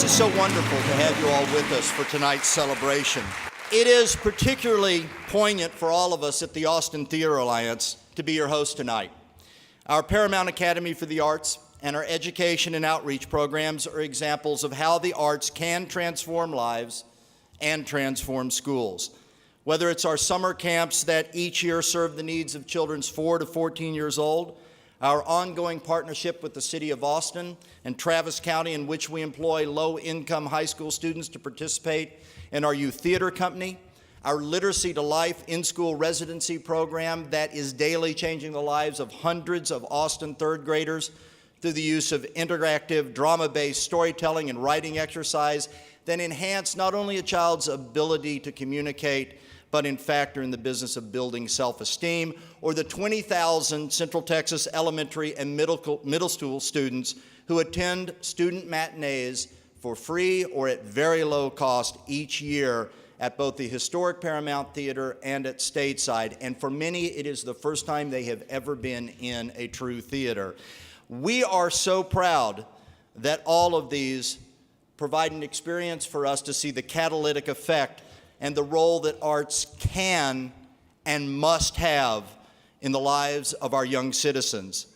This is so wonderful to have you all with us for tonight's celebration. It is particularly poignant for all of us at the Austin Theater Alliance to be your host tonight. Our Paramount Academy for the Arts and our education and outreach programs are examples of how the arts can transform lives and transform schools. Whether it's our summer camps that each year serve the needs of children 4 to 14 years old, our ongoing partnership with the City of Austin and Travis County, in which we employ low-income high school students to participate in our youth theater company, our Literacy to Life in-school residency program that is daily changing the lives of hundreds of Austin third graders through the use of interactive drama-based storytelling and writing exercise that enhance not only a child's ability to communicate, but in fact are in the business of building self-esteem, or the 20,000 Central Texas elementary and middle school students who attend student matinees for free or at very low cost each year at both the historic Paramount Theater and at Stateside. And for many, it is the first time they have ever been in a true theater. We are so proud that all of these provide an experience for us to see the catalytic effect and the role that arts can and must have in the lives of our young citizens.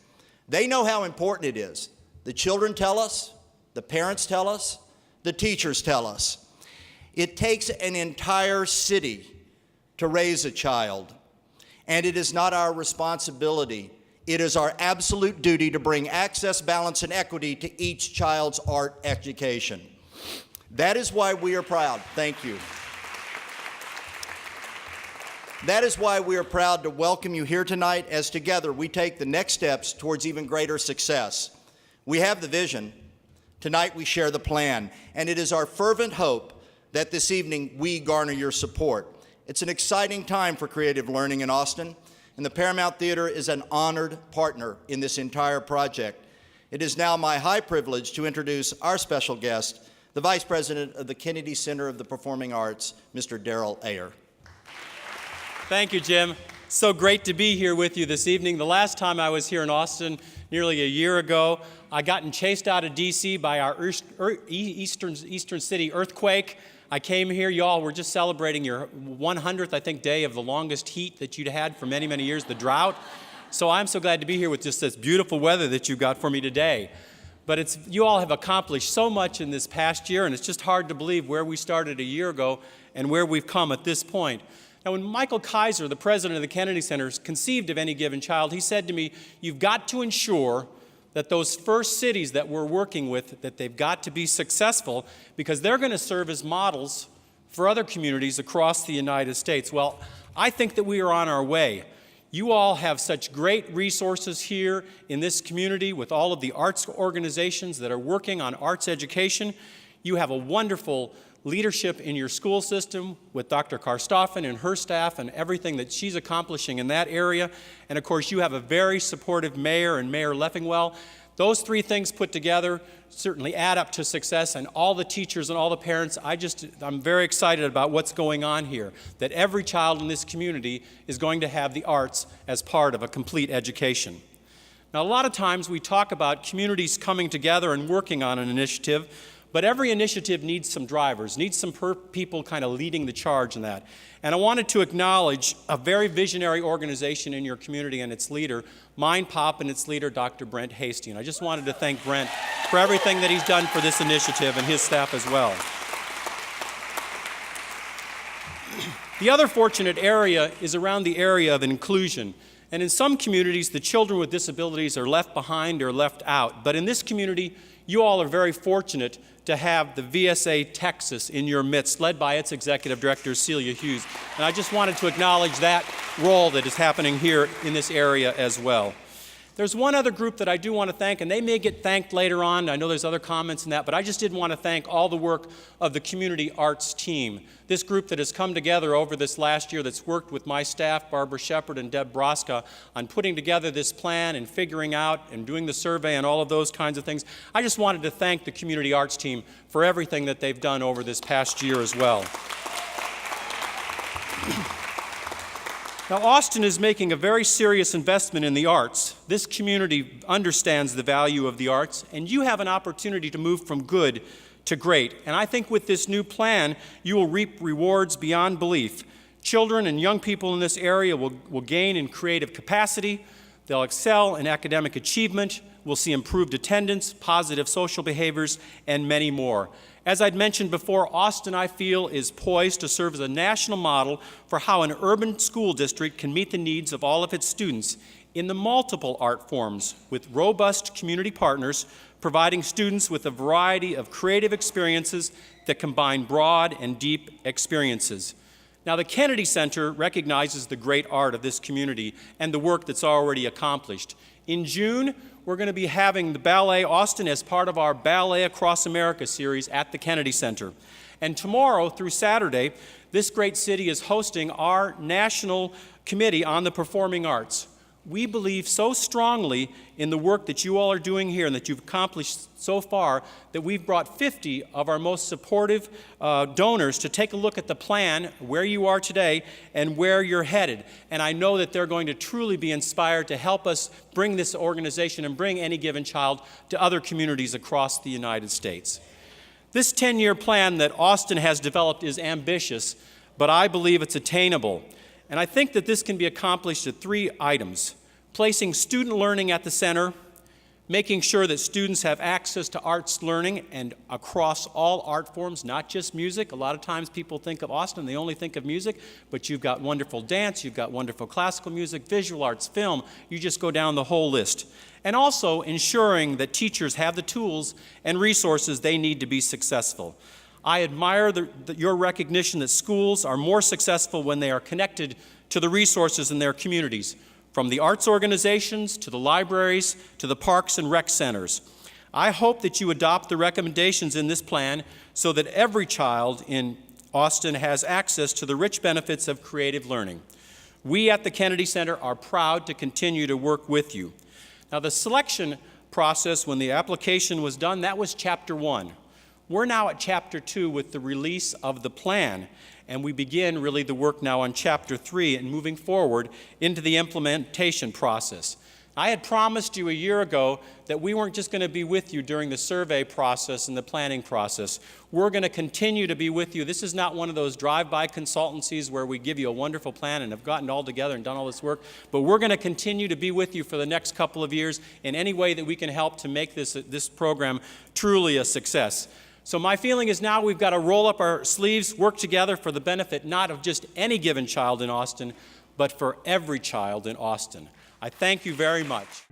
They know how important it is. The children tell us, the parents tell us, the teachers tell us. It takes an entire city to raise a child, and it is not our responsibility. It is our absolute duty to bring access, balance, and equity to each child's art education. That is why we are proud. Thank you. That is why we are proud to welcome you here tonight as together we take the next steps towards even greater success. We have the vision. Tonight we share the plan, and it is our fervent hope that this evening we garner your support. It's an exciting time for creative learning in Austin, and the Paramount Theater is an honored partner in this entire project. It is now my high privilege to introduce our special guest, the Vice President of the Kennedy Center of the Performing Arts, Mr. Darrell Ayer. Thank you, Jim. So great to be here with you this evening. The last time I was here in Austin, nearly a year ago, I gotten chased out of D.C. by our Eastern City earthquake. I came here, y'all were just celebrating your 100th, I think, day of the longest heat that you'd had for many, many years, the drought. So I'm so glad to be here with just this beautiful weather that you got for me today. But you all have accomplished so much in this past year, and it's just hard to believe where we started a year ago and where we've come at this point. Now, when Michael Kaiser, the president of the Kennedy Center, conceived of Any Given Child, he said to me, you've got to ensure that those first cities that we're working with, that they've got to be successful because they're going to serve as models for other communities across the United States. Well, I think that we are on our way. You all have such great resources here in this community with all of the arts organizations that are working on arts education. You have a wonderful leadership in your school system with Dr. Karstoffen and her staff and everything that she's accomplishing in that area. And of course, you have a very supportive mayor and Mayor Leffingwell. Those three things put together certainly add up to success, and all the teachers and all the parents, I'm very excited about what's going on here, that every child in this community is going to have the arts as part of a complete education. Now, a lot of times we talk about communities coming together and working on an initiative, but every initiative needs some drivers, needs some people kind of leading the charge in that. And I wanted to acknowledge a very visionary organization in your community and its leader, Mind Pop, and its leader, Dr. Brent Hasty. And I just wanted to thank Brent for everything that he's done for this initiative and his staff as well. The other fortunate area is around the area of inclusion. And in some communities, the children with disabilities are left behind or left out. But in this community, you all are very fortunate to have the VSA Texas in your midst, led by its executive director, Celia Hughes. And I just wanted to acknowledge that role that is happening here in this area as well. There's one other group that I do want to thank, and they may get thanked later on. I know there's other comments in that, but I just did want to thank all the work of the community arts team. This group that has come together over this last year that's worked with my staff, Barbara Shepard and Deb Broska, on putting together this plan and figuring out and doing the survey and all of those kinds of things. I just wanted to thank the community arts team for everything that they've done over this past year as well. Now, Austin is making a very serious investment in the arts. This community understands the value of the arts, and you have an opportunity to move from good to great. And I think with this new plan, you will reap rewards beyond belief. Children and young people in this area will gain in creative capacity, they'll excel in academic achievement, we'll see improved attendance, positive social behaviors, and many more. As I'd mentioned before, Austin, I feel, is poised to serve as a national model for how an urban school district can meet the needs of all of its students in the multiple art forms with robust community partners, providing students with a variety of creative experiences that combine broad and deep experiences. Now, the Kennedy Center recognizes the great art of this community and the work that's already accomplished. In June, we're going to be having the Ballet Austin as part of our Ballet Across America series at the Kennedy Center. And tomorrow through Saturday, this great city is hosting our National Committee on the Performing Arts. We believe so strongly in the work that you all are doing here and that you've accomplished so far that we've brought 50 of our most supportive donors to take a look at the plan, where you are today, and where you're headed. And I know that they're going to truly be inspired to help us bring this organization and bring Any Given Child to other communities across the United States. This 10-year plan that Austin has developed is ambitious, but I believe it's attainable. And I think that this can be accomplished at 3 items: placing student learning at the center, making sure that students have access to arts learning and across all art forms, not just music. A lot of times people think of Austin, they only think of music, but you've got wonderful dance, you've got wonderful classical music, visual arts, film, you just go down the whole list. And also ensuring that teachers have the tools and resources they need to be successful. I admire your recognition that schools are more successful when they are connected to the resources in their communities, from the arts organizations to the libraries to the parks and rec centers. I hope that you adopt the recommendations in this plan so that every child in Austin has access to the rich benefits of creative learning. We at the Kennedy Center are proud to continue to work with you. Now, the selection process, when the application was done, that was Chapter 1. We're now at Chapter 2 with the release of the plan, and we begin really the work now on Chapter 3 and moving forward into the implementation process. I had promised you a year ago that we weren't just going to be with you during the survey process and the planning process. We're going to continue to be with you. This is not one of those drive-by consultancies where we give you a wonderful plan and have gotten it all together and done all this work, but we're going to continue to be with you for the next couple of years in any way that we can help to make this program truly a success. So my feeling is now we've got to roll up our sleeves, work together for the benefit not of just any given child in Austin, but for every child in Austin. I thank you very much.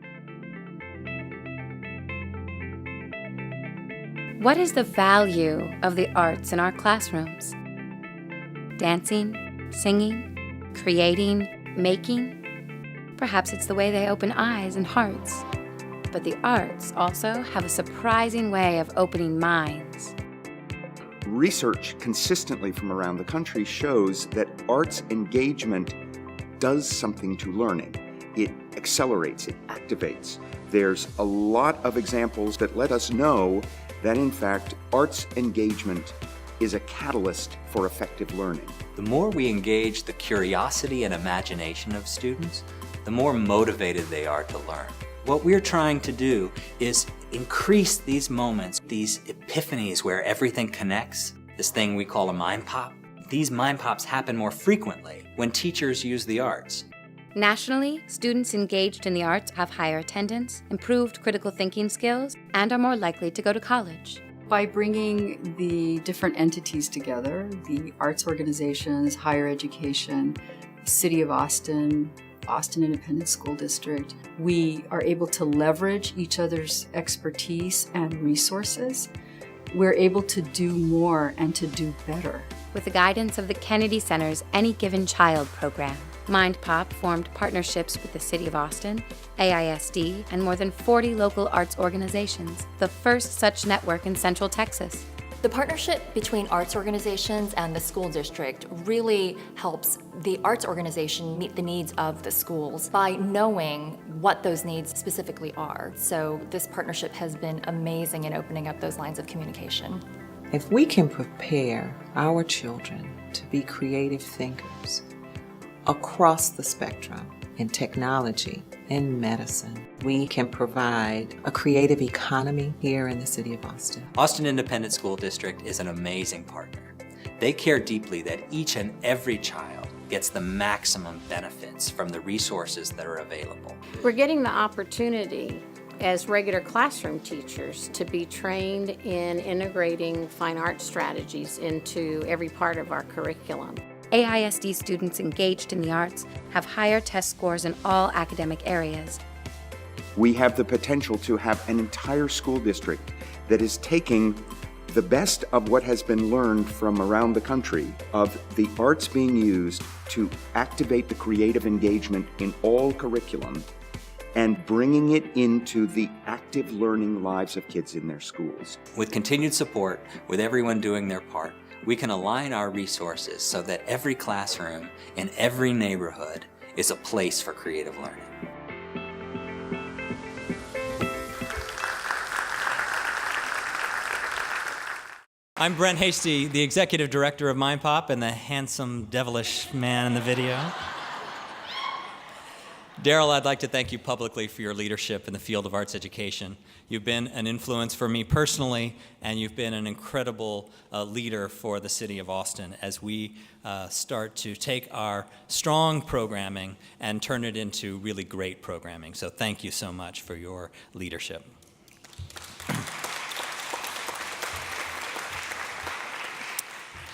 What is the value of the arts in our classrooms? Dancing, singing, creating, making? Perhaps it's the way they open eyes and hearts. But the arts also have a surprising way of opening minds. Research consistently from around the country shows that arts engagement does something to learning. It accelerates, it activates. There's a lot of examples that let us know that, in fact, arts engagement is a catalyst for effective learning. The more we engage the curiosity and imagination of students, the more motivated they are to learn. What we're trying to do is increase these moments, these epiphanies where everything connects, this thing we call a mind pop. These mind pops happen more frequently when teachers use the arts. Nationally, students engaged in the arts have higher attendance, improved critical thinking skills, and are more likely to go to college. By bringing the different entities together, the arts organizations, higher education, City of Austin, Austin Independent School District, we are able to leverage each other's expertise and resources. We're able to do more and to do better. With the guidance of the Kennedy Center's Any Given Child program, MindPop formed partnerships with the City of Austin, AISD, and more than 40 local arts organizations, the first such network in Central Texas. The partnership between arts organizations and the school district really helps the arts organization meet the needs of the schools by knowing what those needs specifically are. So this partnership has been amazing in opening up those lines of communication. If we can prepare our children to be creative thinkers across the spectrum, in technology, in medicine. We can provide a creative economy here in the city of Austin. Austin Independent School District is an amazing partner. They care deeply that each and every child gets the maximum benefits from the resources that are available. We're getting the opportunity as regular classroom teachers to be trained in integrating fine arts strategies into every part of our curriculum. AISD students engaged in the arts have higher test scores in all academic areas. We have the potential to have an entire school district that is taking the best of what has been learned from around the country of the arts being used to activate the creative engagement in all curriculum and bringing it into the active learning lives of kids in their schools. With continued support, with everyone doing their part, we can align our resources so that every classroom in every neighborhood is a place for creative learning. I'm Brent Hasty, the executive director of Mind Pop and the handsome, devilish man in the video. Daryl, I'd like to thank you publicly for your leadership in the field of arts education. You've been an influence for me personally, and you've been an incredible leader for the city of Austin as we start to take our strong programming and turn it into really great programming. So thank you so much for your leadership.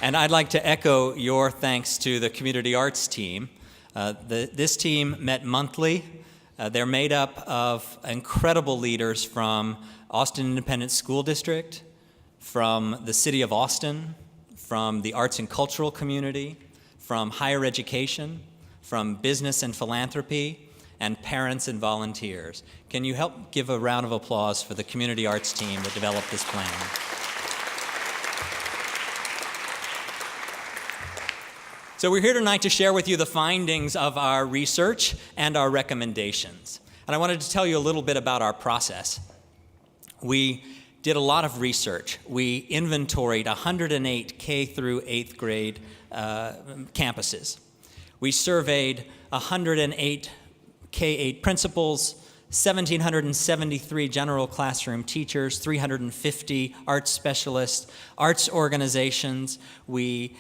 And I'd like to echo your thanks to the community arts team. This team met monthly. They're made up of incredible leaders from Austin Independent School District, from the City of Austin, from the arts and cultural community, from higher education, from business and philanthropy, and parents and volunteers. Can you help give a round of applause for the community arts team that developed this plan? So we're here tonight to share with you the findings of our research and our recommendations. And I wanted to tell you a little bit about our process. We did a lot of research. We inventoried 108 K through 8th grade campuses. We surveyed 108 K-8 principals, 1,773 general classroom teachers, 350 arts specialists, arts organizations. We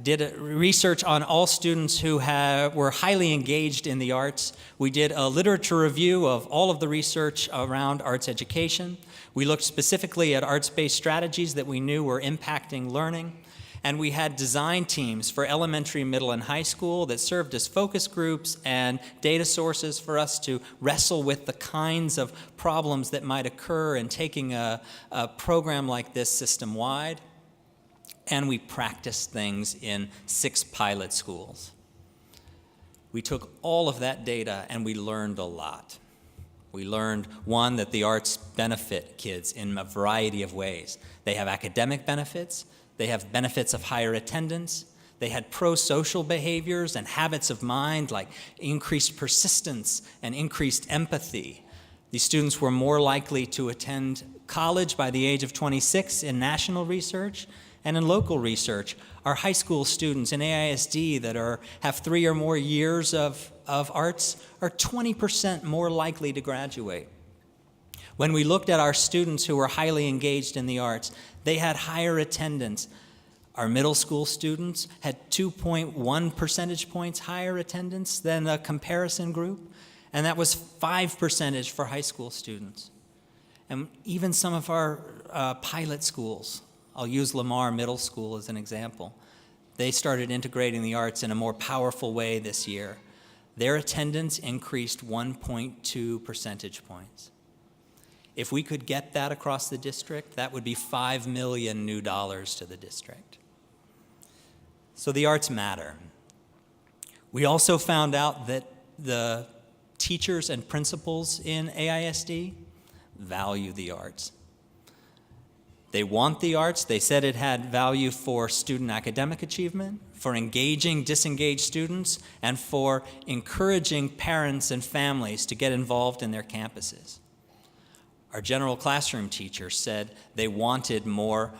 did research on all students who were highly engaged in the arts. We did a literature review of all of the research around arts education. We looked specifically at arts-based strategies that we knew were impacting learning. And we had design teams for elementary, middle, and high school that served as focus groups and data sources for us to wrestle with the kinds of problems that might occur in taking a program like this system-wide. And we practiced things in 6 pilot schools. We took all of that data and we learned a lot. We learned, one, that the arts benefit kids in a variety of ways. They have academic benefits. They have benefits of higher attendance. They had pro-social behaviors and habits of mind like increased persistence and increased empathy. These students were more likely to attend college by the age of 26 in national research. And in local research, our high school students in AISD that have 3 or more years of arts are 20% more likely to graduate. When we looked at our students who were highly engaged in the arts, they had higher attendance. Our middle school students had 2.1 percentage points higher attendance than a comparison group, and that was 5% for high school students. And even some of our pilot schools, I'll use Lamar Middle School as an example. They started integrating the arts in a more powerful way this year. Their attendance increased 1.2 percentage points. If we could get that across the district, that would be $5 million new dollars to the district. So the arts matter. We also found out that the teachers and principals in AISD value the arts. They want the arts. They said it had value for student academic achievement, for engaging disengaged students, and for encouraging parents and families to get involved in their campuses. Our general classroom teachers said they wanted more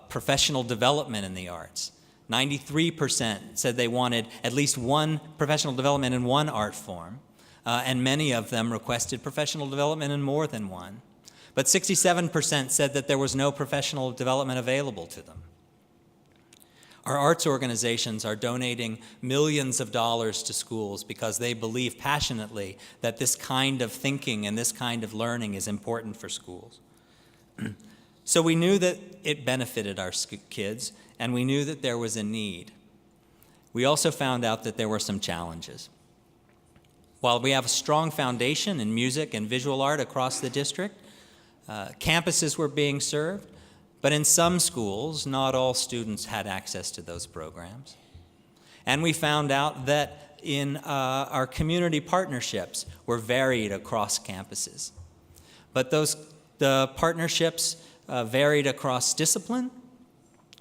professional development in the arts. 93% said they wanted at least one professional development in one art form, and many of them requested professional development in more than one. But 67% said that there was no professional development available to them. Our arts organizations are donating millions of dollars to schools because they believe passionately that this kind of thinking and this kind of learning is important for schools. So we knew that it benefited our kids, and we knew that there was a need. We also found out that there were some challenges. While we have a strong foundation in music and visual art across the district, campuses were being served, but in some schools, not all students had access to those programs. And we found out that in our community partnerships were varied across campuses. But the partnerships varied across discipline.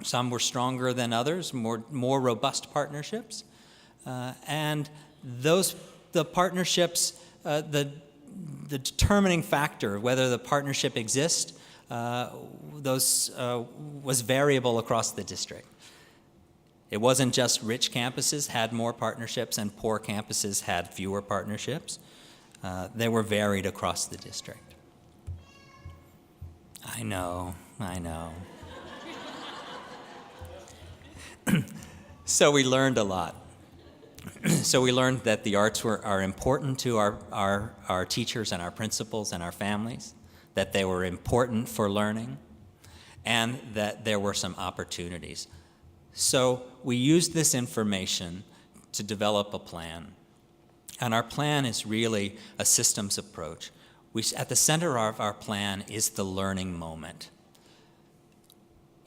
Some were stronger than others, more robust partnerships. And the partnerships, the determining factor of whether the partnership exists, was variable across the district. It wasn't just rich campuses had more partnerships and poor campuses had fewer partnerships. They were varied across the district. I know. So we learned a lot. So we learned that the arts are important to our teachers and our principals and our families, that they were important for learning, and that there were some opportunities. So we used this information to develop a plan. And our plan is really a systems approach. At the center of our plan is the learning moment.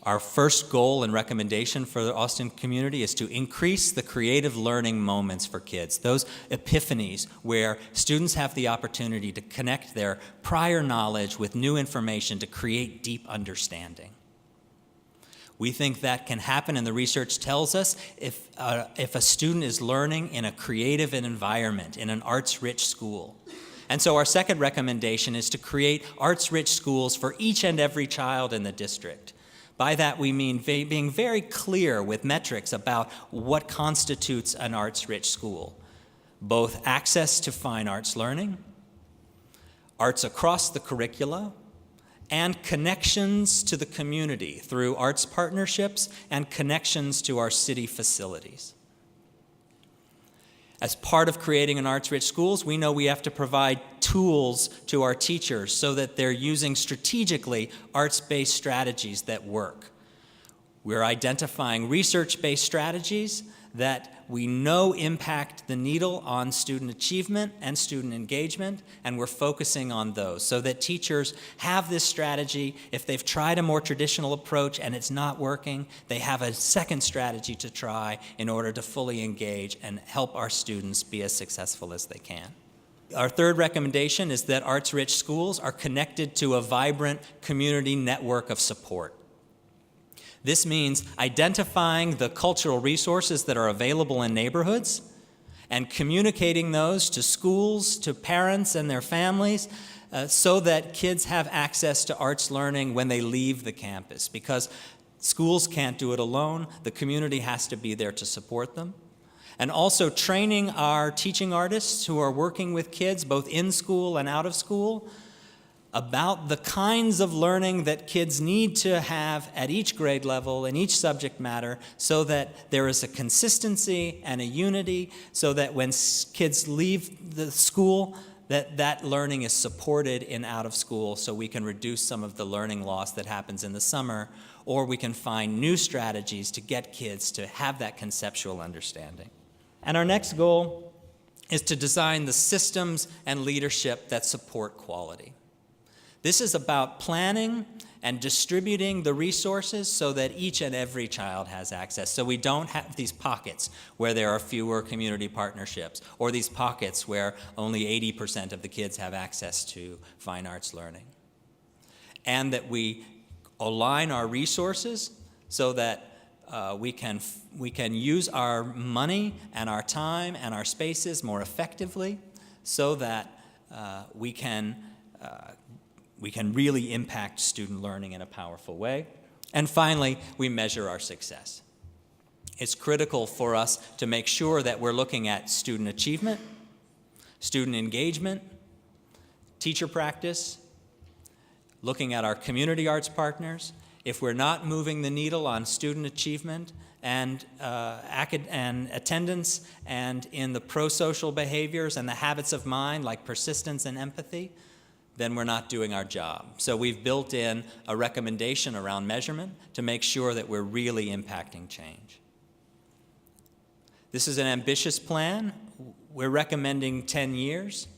Our first goal and recommendation for the Austin community is to increase the creative learning moments for kids, those epiphanies where students have the opportunity to connect their prior knowledge with new information to create deep understanding. We think that can happen, and the research tells us if a student is learning in a creative environment, in an arts-rich school. And so our second recommendation is to create arts-rich schools for each and every child in the district. By that we mean being very clear with metrics about what constitutes an arts-rich school, both access to fine arts learning, arts across the curricula, and connections to the community through arts partnerships and connections to our city facilities. As part of creating an arts-rich schools, we know we have to provide tools to our teachers so that they're using strategically arts-based strategies that work. We're identifying research-based strategies that we know impact the needle on student achievement and student engagement, and we're focusing on those so that teachers have this strategy. If they've tried a more traditional approach and it's not working, they have a second strategy to try in order to fully engage and help our students be as successful as they can. Our third recommendation is that arts-rich schools are connected to a vibrant community network of support. This means identifying the cultural resources that are available in neighborhoods and communicating those to schools, to parents and their families, so that kids have access to arts learning when they leave the campus. Because schools can't do it alone, the community has to be there to support them. And also training our teaching artists who are working with kids, both in school and out of school, about the kinds of learning that kids need to have at each grade level in each subject matter so that there is a consistency and a unity so that when kids leave the school, that learning is supported in out of school so we can reduce some of the learning loss that happens in the summer, or we can find new strategies to get kids to have that conceptual understanding. And our next goal is to design the systems and leadership that support quality. This is about planning and distributing the resources so that each and every child has access. So we don't have these pockets where there are fewer community partnerships, or these pockets where only 80% of the kids have access to fine arts learning. And that we align our resources so that we can use our money and our time and our spaces more effectively so that we can really impact student learning in a powerful way. And finally, we measure our success. It's critical for us to make sure that we're looking at student achievement, student engagement, teacher practice, looking at our community arts partners. If we're not moving the needle on student achievement and attendance and in the pro-social behaviors and the habits of mind like persistence and empathy, then we're not doing our job. So we've built in a recommendation around measurement to make sure that we're really impacting change. This is an ambitious plan. We're recommending 10 years,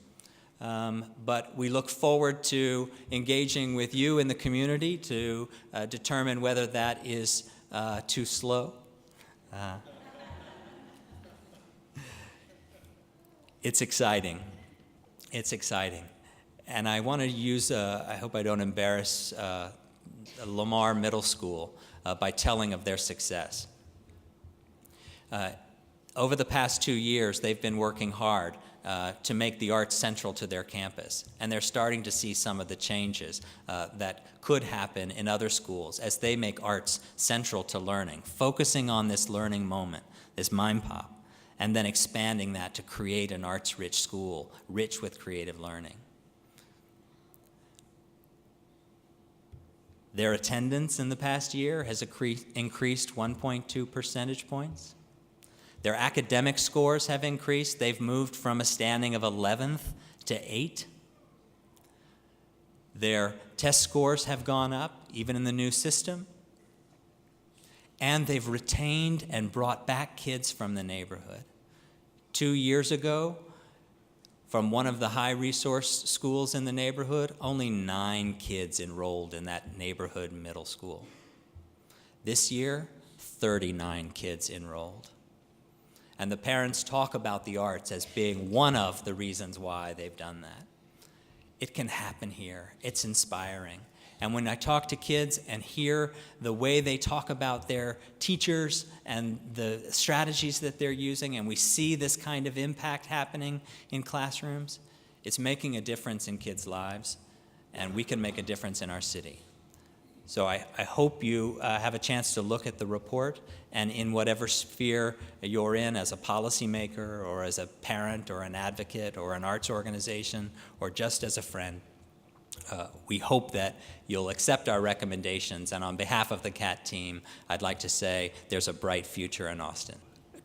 but we look forward to engaging with you in the community to determine whether that is too slow. It's exciting. It's exciting. And I want to use, I hope I don't embarrass Lamar Middle School by telling of their success. Over the past 2 years, they've been working hard to make the arts central to their campus. And they're starting to see some of the changes that could happen in other schools as they make arts central to learning, focusing on this learning moment, this mind pop, and then expanding that to create an arts-rich school, rich with creative learning. Their attendance in the past year has increased 1.2 percentage points. Their academic scores have increased. They've moved from a standing of 11th to 8. Their test scores have gone up, even in the new system. And they've retained and brought back kids from the neighborhood. 2 years ago, from one of the high-resource schools in the neighborhood, only 9 kids enrolled in that neighborhood middle school. This year, 39 kids enrolled. And the parents talk about the arts as being one of the reasons why they've done that. It can happen here. It's inspiring. And when I talk to kids and hear the way they talk about their teachers and the strategies that they're using, and we see this kind of impact happening in classrooms, it's making a difference in kids' lives, and we can make a difference in our city. So I hope you have a chance to look at the report, and in whatever sphere you're in as a policymaker or as a parent or an advocate or an arts organization or just as a friend, we hope that you'll accept our recommendations. And on behalf of the CAT team, I'd like to say there's a bright future in Austin.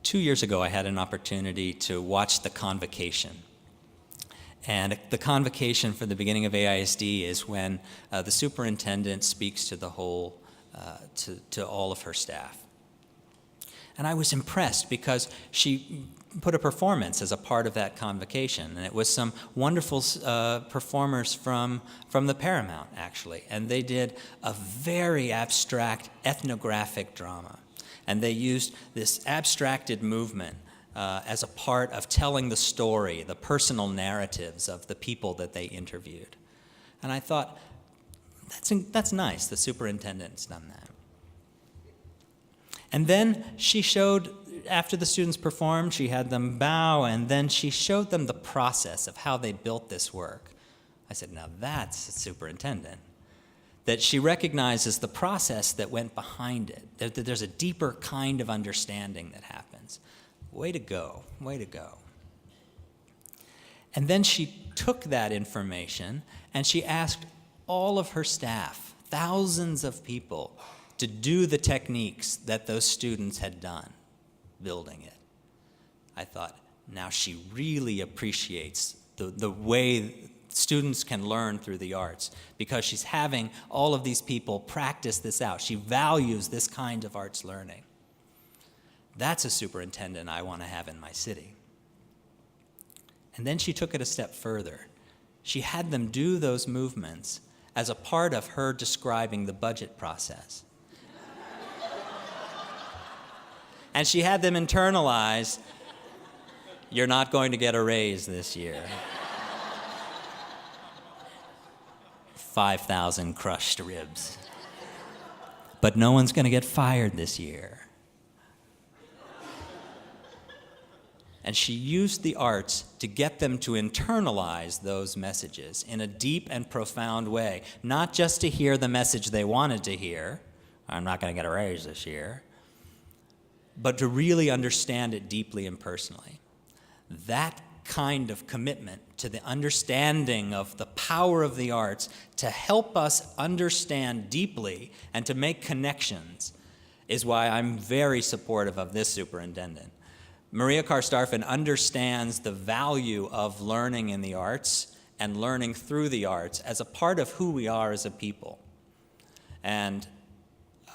2 years ago, I had an opportunity to watch the convocation. And the convocation for the beginning of AISD is when the superintendent speaks to the whole, to all of her staff. And I was impressed because she put a performance as a part of that convocation. And it was some wonderful performers from the Paramount, actually. And they did a very abstract ethnographic drama. And they used this abstracted movement as a part of telling the story, the personal narratives of the people that they interviewed. And I thought, that's nice, the superintendent's done that. And then she showed, after the students performed, she had them bow, and then she showed them the process of how they built this work. I said, now that's a superintendent. That she recognizes the process that went behind it, that there's a deeper kind of understanding that happens. Way to go, way to go. And then she took that information and she asked all of her staff, thousands of people, to do the techniques that those students had done building it. I thought, now she really appreciates the way students can learn through the arts because she's having all of these people practice this out. She values this kind of arts learning. That's a superintendent I want to have in my city. And then she took it a step further. She had them do those movements as a part of her describing the budget process. And she had them internalize, you're not going to get a raise this year. 5,000 crushed ribs. But no one's going to get fired this year. And she used the arts to get them to internalize those messages in a deep and profound way, not just to hear the message they wanted to hear, I'm not going to get a raise this year, but to really understand it deeply and personally. That kind of commitment to the understanding of the power of the arts to help us understand deeply and to make connections is why I'm very supportive of this superintendent. Maria Karstafen understands the value of learning in the arts and learning through the arts as a part of who we are as a people. And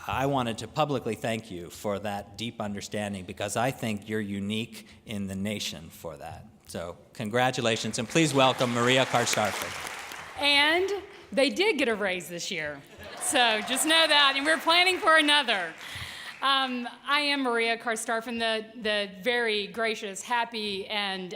I wanted to publicly thank you for that deep understanding, because I think you're unique in the nation for that. So congratulations, and please welcome Maria Karstafen. And they did get a raise this year. So just know that, and we're planning for another. I am Maria Karstafen, the very gracious, happy, and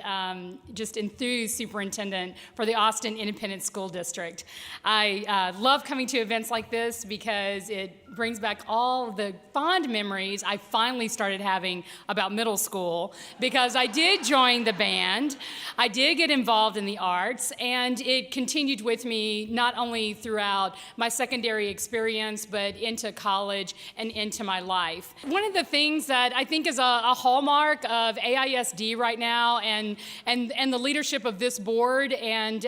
just enthused superintendent for the Austin Independent School District. I love coming to events like this because it brings back all the fond memories I finally started having about middle school, because I did join the band, I did get involved in the arts, and it continued with me not only throughout my secondary experience, but into college and into my life. One of the things that I think is a hallmark of AISD right now, and the leadership of this board and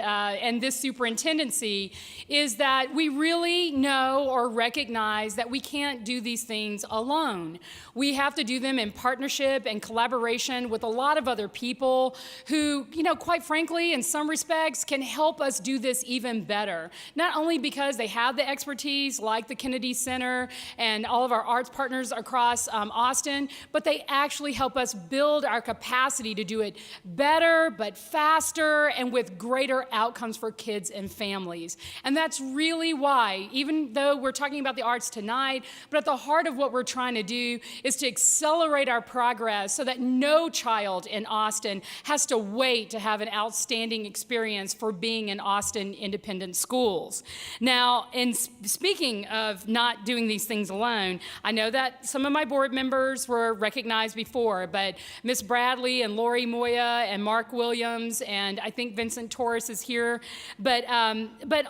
this superintendency, is that we really know or recognize that we can't do these things alone. We have to do them in partnership and collaboration with a lot of other people who, quite frankly, in some respects, can help us do this even better. Not only because they have the expertise, like the Kennedy Center and all of our arts partners across Austin, but they actually help us build our capacity to do it better, but faster, and with greater outcomes for kids and families. And that's really why, even though we're talking about the arts tonight, but at the heart of what we're trying to do is to accelerate our progress so that no child in Austin has to wait to have an outstanding experience for being in Austin Independent Schools. Now, in speaking of not doing these things alone, I know that some of my board members were recognized before, but Ms. Bradley and Lori Moya and Mark Williams, and I think Vincent Torres is here, but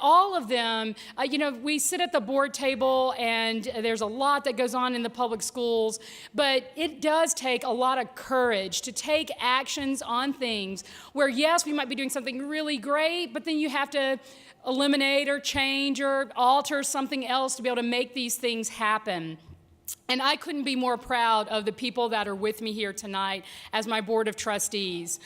all of them, we sit at the board table, and there's a lot that goes on in the public schools, but it does take a lot of courage to take actions on things where, yes, we might be doing something really great, but then you have to eliminate or change or alter something else to be able to make these things happen. And I couldn't be more proud of the people that are with me here tonight as my board of trustees.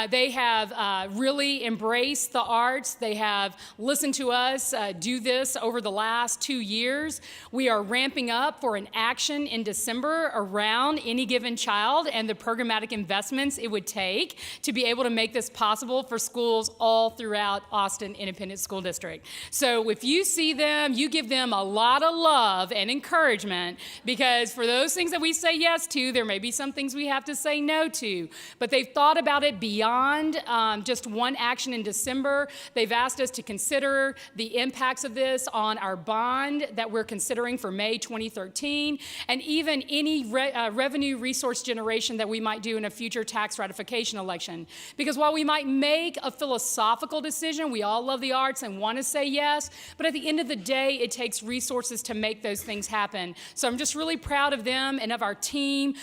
They have really embraced the arts. They have listened to us do this over the last 2 years. We are ramping up for an action in December around Any Given Child and the programmatic investments it would take to be able to make this possible for schools all throughout Austin Independent School District. So if you see them, you give them a lot of love and encouragement, because for those things that we say yes to, there may be some things we have to say no to. But they've thought about it beyond just one action in December. They've asked us to consider the impacts of this on our bond that we're considering for May 2013, and even any revenue resource generation that we might do in a future tax ratification election. Because while we might make a philosophical decision, we all love the arts and want to say yes, but at the end of the day, it takes resources to make those things happen. So I'm just really proud of them and of our team,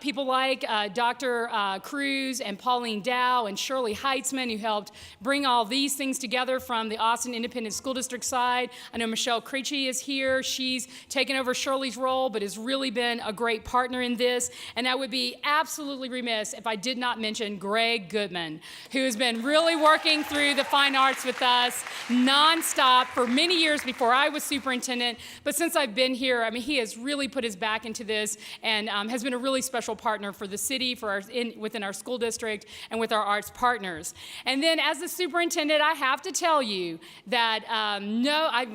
people like Dr. Cruz and Pauline Dow and Shirley Heitzman, who helped bring all these things together from the Austin Independent School District side. I know Michelle Creechy is here. She's taken over Shirley's role, but has really been a great partner in this. And I would be absolutely remiss if I did not mention Greg Goodman, who has been really working through the fine arts with us nonstop for many years before I was superintendent. But since I've been here, he has really put his back into this and has been a really special partner for the city, within our school district, and with our arts partners. And then as the superintendent, I have to tell you that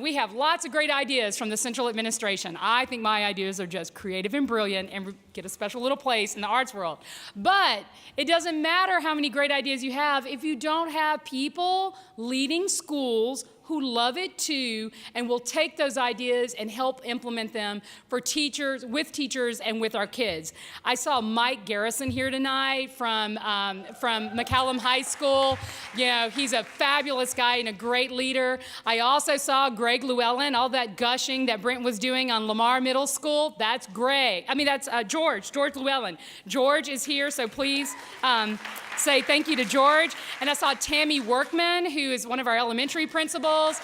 we have lots of great ideas from the central administration. I think my ideas are just creative and brilliant and get a special little place in the arts world. But it doesn't matter how many great ideas you have if you don't have people leading schools who love it too and will take those ideas and help implement them for teachers, and with our kids. I saw Mike Garrison here tonight from McCallum High School. You know, he's a fabulous guy and a great leader. I also saw Greg Llewellyn, all that gushing that Brent was doing on Lamar Middle School. That's Greg. I mean, that's George Llewellyn. George is here, so please say thank you to George. And I saw Tammy Workman, who is one of our elementary principals.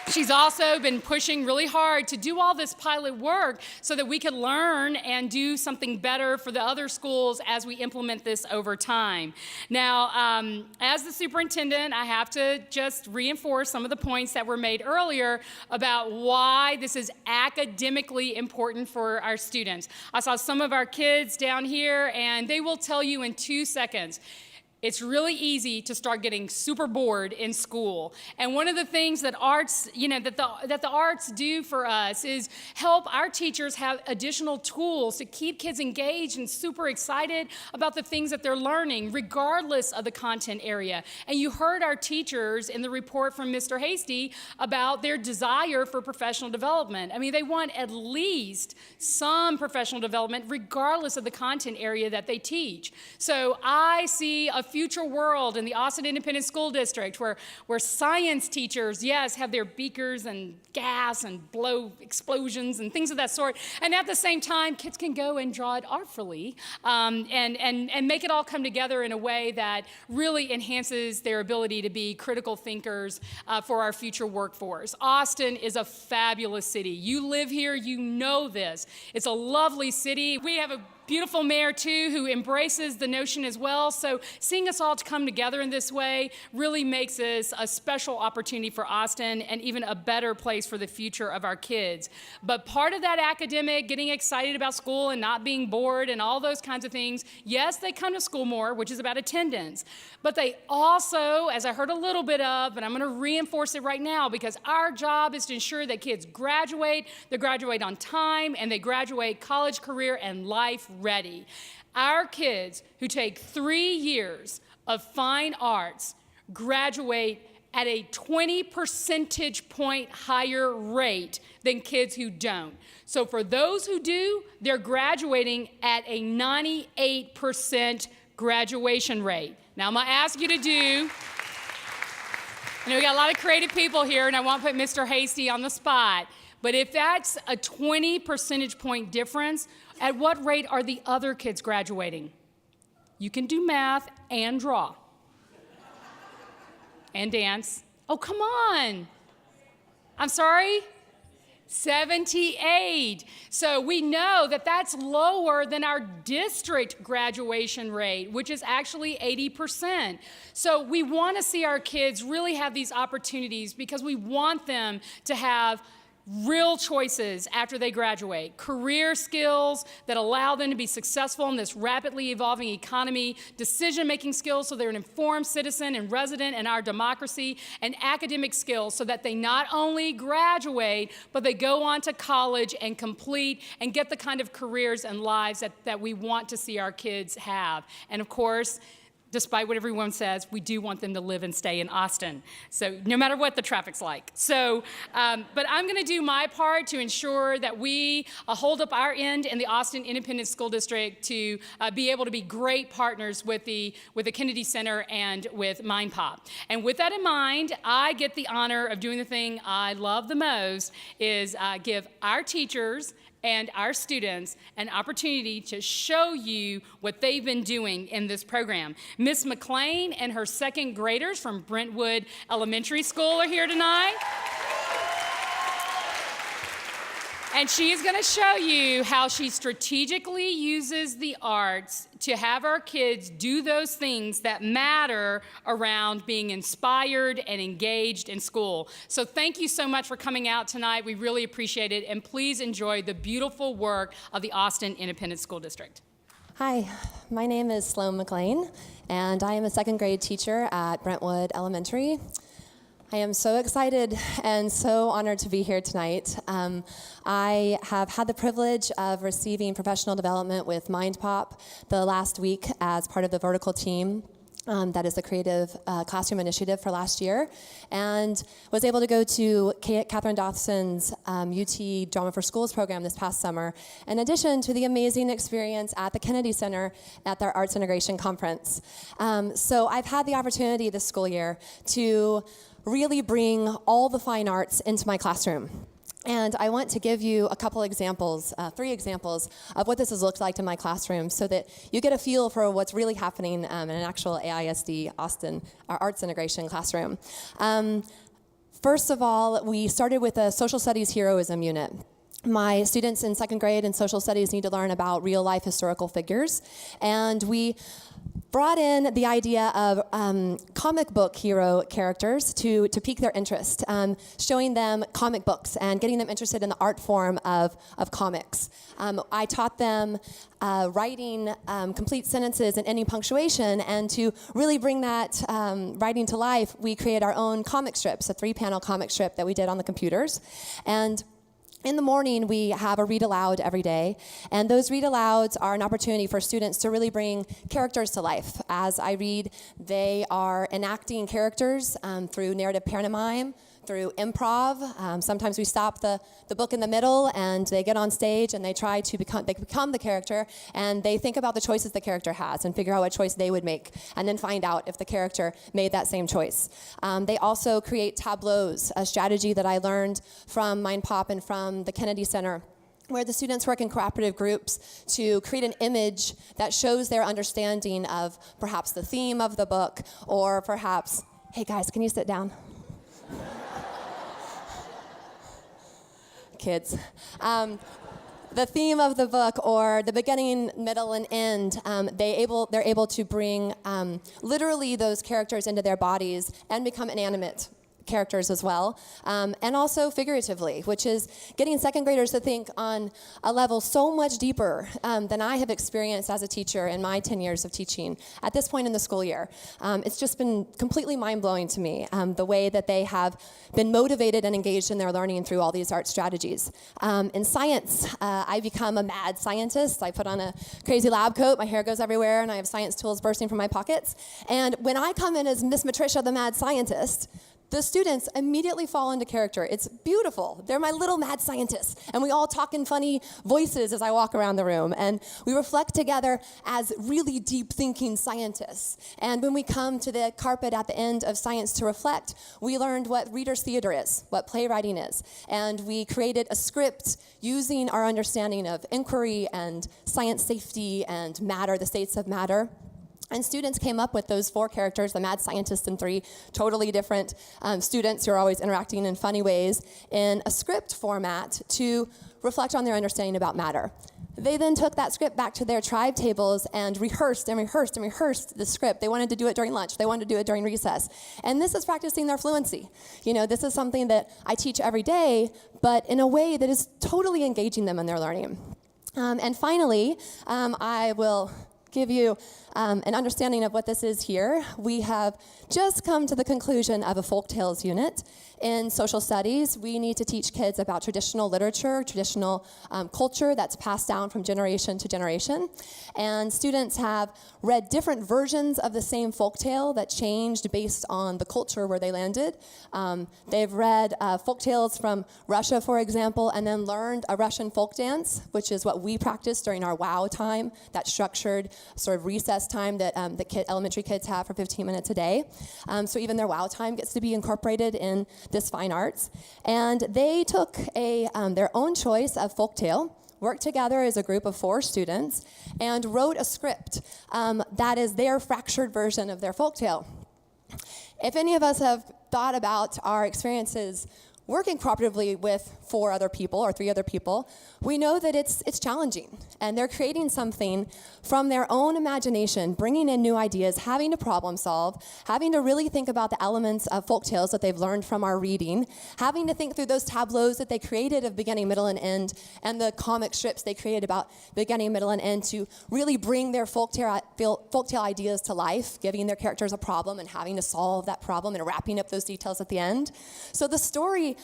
She's also been pushing really hard to do all this pilot work so that we could learn and do something better for the other schools as we implement this over time. Now, as the superintendent, I have to just reinforce some of the points that were made earlier about why this is academically important for our students. I saw some of our kids down here, and they will tell you in 2 seconds, it's really easy to start getting super bored in school. And one of the things that arts, that the arts do for us is help our teachers have additional tools to keep kids engaged and super excited about the things that they're learning, regardless of the content area. And you heard our teachers in the report from Mr. Hasty about their desire for professional development. I mean, they want at least some professional development, regardless of the content area that they teach. So I see a future world in the Austin Independent School District where science teachers, yes, have their beakers and gas and blow explosions and things of that sort. And at the same time, kids can go and draw it artfully and make it all come together in a way that really enhances their ability to be critical thinkers for our future workforce. Austin is a fabulous city. You live here, you know this. It's a lovely city. We have a beautiful mayor, too, who embraces the notion as well. So seeing us all to come together in this way really makes this a special opportunity for Austin and even a better place for the future of our kids. But part of that academic, getting excited about school and not being bored and all those kinds of things, yes, they come to school more, which is about attendance. But they also, as I heard a little bit of, and I'm going to reinforce it right now because our job is to ensure that kids graduate, they graduate on time, and they graduate college, career, and life ready. Our kids who take 3 years of fine arts graduate at a 20 percentage point higher rate than kids who don't. So for those who do, they're graduating at a 98% graduation rate. Now I'm gonna ask you to do, I know we got a lot of creative people here and I won't put Mr. Hasty on the spot, but if that's a 20 percentage point difference, at what rate are the other kids graduating? You can do math and draw. And dance. Oh, come on. I'm sorry? 78. So we know that that's lower than our district graduation rate, which is actually 80%. So we want to see our kids really have these opportunities because we want them to have real choices after they graduate, career skills that allow them to be successful in this rapidly evolving economy, decision-making skills so they're an informed citizen and resident in our democracy, and academic skills so that they not only graduate, but they go on to college and complete and get the kind of careers and lives that we want to see our kids have. And of course, despite what everyone says, we do want them to live and stay in Austin. So no matter what the traffic's like. So, but I'm gonna do my part to ensure that we hold up our end in the Austin Independent School District to be able to be great partners with the Kennedy Center and with MindPop. And with that in mind, I get the honor of doing the thing I love the most, is give our teachers and our students an opportunity to show you what they've been doing in this program. Miss McLean and her second graders from Brentwood Elementary School are here tonight. And she is going to show you how she strategically uses the arts to have our kids do those things that matter around being inspired and engaged in school. So thank you so much for coming out tonight. We really appreciate it. And please enjoy the beautiful work of the Austin Independent School District. Hi, my name is Sloan McLean, and I am a second grade teacher at Brentwood Elementary. I am so excited and so honored to be here tonight. I have had the privilege of receiving professional development with MindPop the last week as part of the vertical team. That is the Creative Classroom Initiative for last year, and was able to go to Catherine Dawson's UT Drama for Schools program this past summer, in addition to the amazing experience at the Kennedy Center at their Arts Integration Conference. So I've had the opportunity this school year to really bring all the fine arts into my classroom. And I want to give you a couple examples, 3 examples of what this has looked like in my classroom so that you get a feel for what's really happening in an actual AISD Austin Arts Integration classroom. First of all, we started with a social studies heroism unit. My students in 2nd grade in social studies need to learn about real life historical figures, and we brought in the idea of comic book hero characters to pique their interest, showing them comic books and getting them interested in the art form of comics. I taught them writing complete sentences and ending punctuation, and to really bring that writing to life, we created our own comic strips, a 3-panel comic strip that we did on the computers. And in the morning, we have a read aloud every day, and those read alouds are an opportunity for students to really bring characters to life. As I read, they are enacting characters through narrative pantomime, through improv. Sometimes we stop the book in the middle and they get on stage and they try to become the character, and they think about the choices the character has and figure out what choice they would make, and then find out if the character made that same choice. They also create tableaus, a strategy that I learned from Mind Pop and from the Kennedy Center, where the students work in cooperative groups to create an image that shows their understanding of perhaps the theme of the book, or perhaps, hey guys, can you sit down? Kids. The theme of the book, or the beginning, middle, and end, they're able to bring literally those characters into their bodies and become inanimate characters as well, and also figuratively, which is getting 2nd graders to think on a level so much deeper than I have experienced as a teacher in my 10 years of teaching at this point in the school year. It's just been completely mind-blowing to me, the way that they have been motivated and engaged in their learning through all these art strategies. In science, I become a mad scientist. I put on a crazy lab coat, my hair goes everywhere, and I have science tools bursting from my pockets. And when I come in as Miss Matricia, the mad scientist, the students immediately fall into character. It's beautiful. They're my little mad scientists. And we all talk in funny voices as I walk around the room. And we reflect together as really deep thinking scientists. And when we come to the carpet at the end of science to reflect, we learned what reader's theater is, what playwriting is. And we created a script using our understanding of inquiry and science safety and matter, the states of matter. And students came up with those 4 characters, the mad scientist and 3 totally different students who are always interacting in funny ways, in a script format to reflect on their understanding about matter. They then took that script back to their tribe tables and rehearsed and rehearsed and rehearsed the script. They wanted to do it during lunch. They wanted to do it during recess. And this is practicing their fluency. You know, this is something that I teach every day, but in a way that is totally engaging them in their learning. And finally, I will give you an understanding of what this is here. We have just come to the conclusion of a folktales unit. In social studies, we need to teach kids about traditional literature, traditional culture that's passed down from generation to generation. And students have read different versions of the same folktale that changed based on the culture where they landed. They've read folktales from Russia, for example, and then learned a Russian folk dance, which is what we practice during our WOW time, that structured sort of recess time that elementary kids have for 15 minutes a day. So even their WOW time gets to be incorporated in this fine arts. And they took their own choice of folktale, worked together as a group of 4 students, and wrote a script that is their fractured version of their folktale. If any of us have thought about our experiences working cooperatively with 4 other people or 3 other people, we know that it's challenging. And they're creating something from their own imagination, bringing in new ideas, having to problem solve, having to really think about the elements of folktales that they've learned from our reading, having to think through those tableaus that they created of beginning, middle, and end, and the comic strips they created about beginning, middle, and end to really bring their folktale ideas to life, giving their characters a problem and having to solve that problem and wrapping up those details at the end. So the story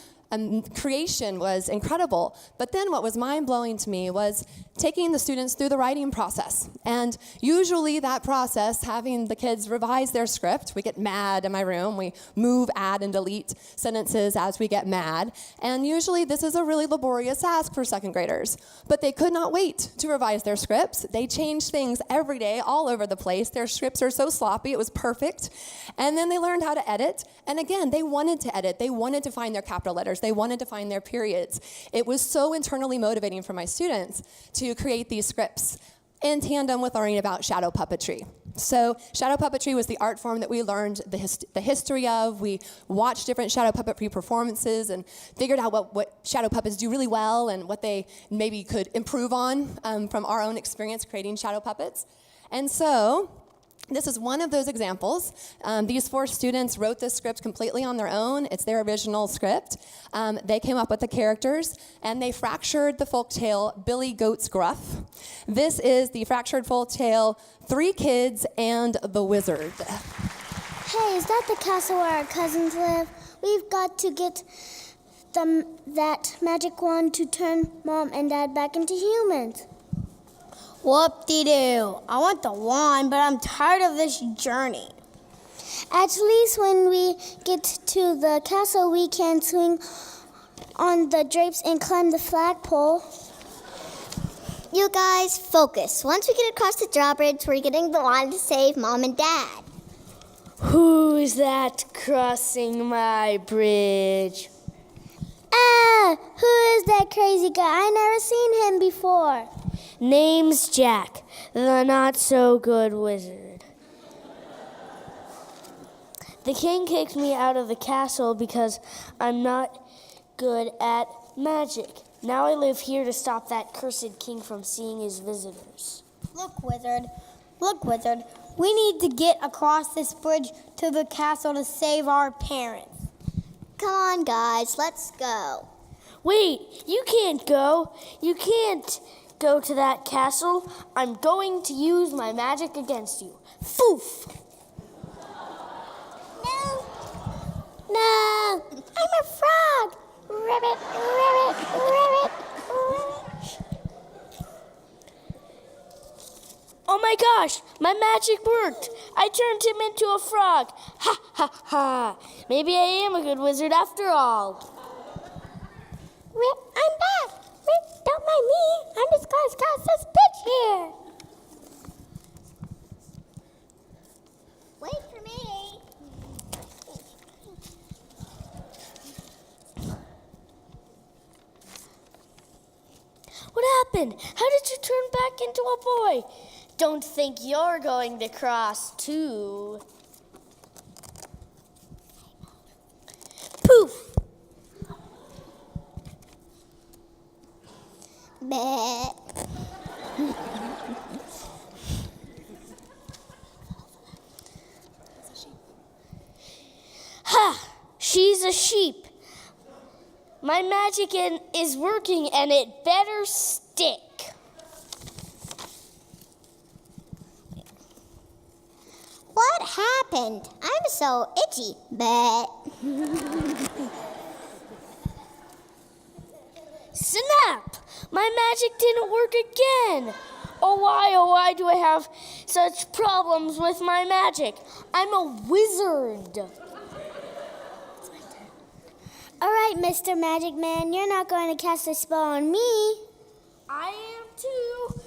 creation was incredible. But then what was mind-blowing to me was taking the students through the writing process. And usually that process, having the kids revise their script, we get mad in my room, we move, add, and delete sentences as we get mad. And usually this is a really laborious task for second graders. But they could not wait to revise their scripts. They changed things every day, all over the place. Their scripts are so sloppy, it was perfect. And then they learned how to edit. And again, they wanted to edit. They wanted to find their capital letters. They wanted to find their periods. It was so internally motivating for my students to create these scripts in tandem with learning about shadow puppetry. So shadow puppetry was the art form that we learned the history of. We watched different shadow puppetry performances and figured out what shadow puppets do really well and what they maybe could improve on from our own experience creating shadow puppets. And so this is one of those examples. These 4 students wrote this script completely on their own. It's their original script. They came up with the characters, and they fractured the folktale Billy Goat's Gruff. This is the fractured folktale 3 Kids and the Wizard. Hey, is that the castle where our cousins live? We've got to get that magic wand to turn Mom and Dad back into humans. Whoop-de-doo. I want the wand, but I'm tired of this journey. At least when we get to the castle, we can swing on the drapes and climb the flagpole. You guys, focus. Once we get across the drawbridge, we're getting the wand to save Mom and Dad. Who's that crossing my bridge? Who is that crazy guy? I never seen him before. Name's Jack, the not-so-good wizard. The king kicked me out of the castle because I'm not good at magic. Now I live here to stop that cursed king from seeing his visitors. Look, wizard. Look, wizard. We need to get across this bridge to the castle to save our parents. Come on, guys. Let's go. Wait, you can't go. You can't go to that castle. I'm going to use my magic against you. Foof! No! I'm a frog! Ribbit, ribbit, ribbit, ribbit. Oh my gosh, my magic worked. I turned him into a frog. Ha ha ha. Maybe I am a good wizard after all. Rip, I'm back. Rip, don't mind me. I'm just going to cross this bridge here. Wait for me. What happened? How did you turn back into a boy? Don't think you're going to cross too. Poof! Bleh. Ha! She's a sheep. My magic is working and it better stick. What happened? I'm so itchy. Bleh. Snap! My magic didn't work again. Oh why do I have such problems with my magic? I'm a wizard. All right, Mr. Magic Man, you're not going to cast a spell on me. I am too.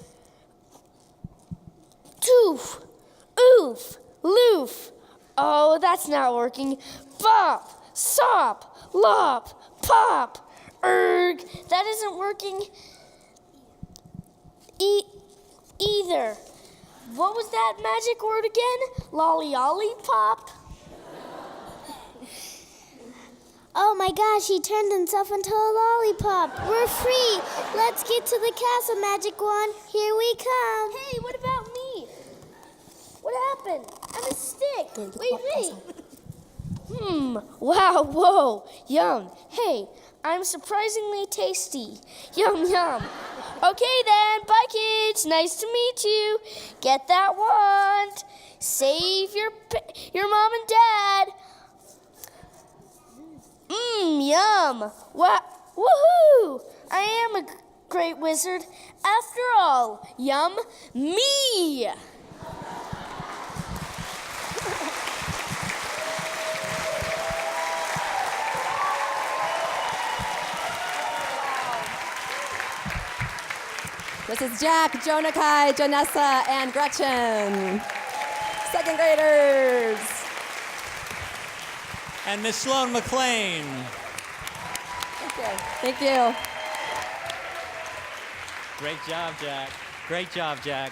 Toof, oof, loof. Oh, that's not working. Bop, sop, lop, pop. Erg, that isn't working either. What was that magic word again? Lolly olly pop? Oh my gosh, he turned himself into a lollipop. We're free. Let's get to the castle, Magic Wand. Here we come. Hey, what about me? What happened? I'm a stick. Wait. Wow, whoa, yum. Hey, I'm surprisingly tasty. Yum, yum. Okay then, bye kids. Nice to meet you. Get that wand. Save your mom and dad. Yum. Woohoo! I am a great wizard. After all, yum, me! This is Jack, Jonakai, Janessa, and Gretchen, second graders. And Miss Sloan McLean. Thank you. Thank you. Great job, Jack. Great job, Jack.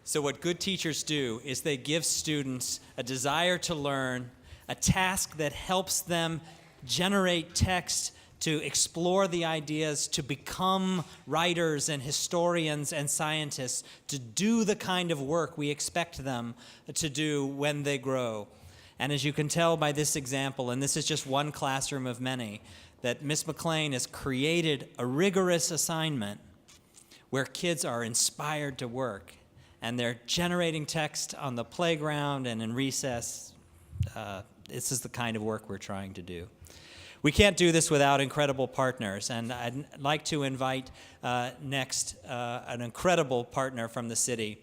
So what good teachers do is they give students a desire to learn, a task that helps them generate text to explore the ideas, to become writers and historians and scientists, to do the kind of work we expect them to do when they grow. And as you can tell by this example, and this is just one classroom of many, that Miss McLean has created a rigorous assignment where kids are inspired to work, and they're generating text on the playground and in recess. This is the kind of work we're trying to do. We can't do this without incredible partners, and I'd like to invite next an incredible partner from the city.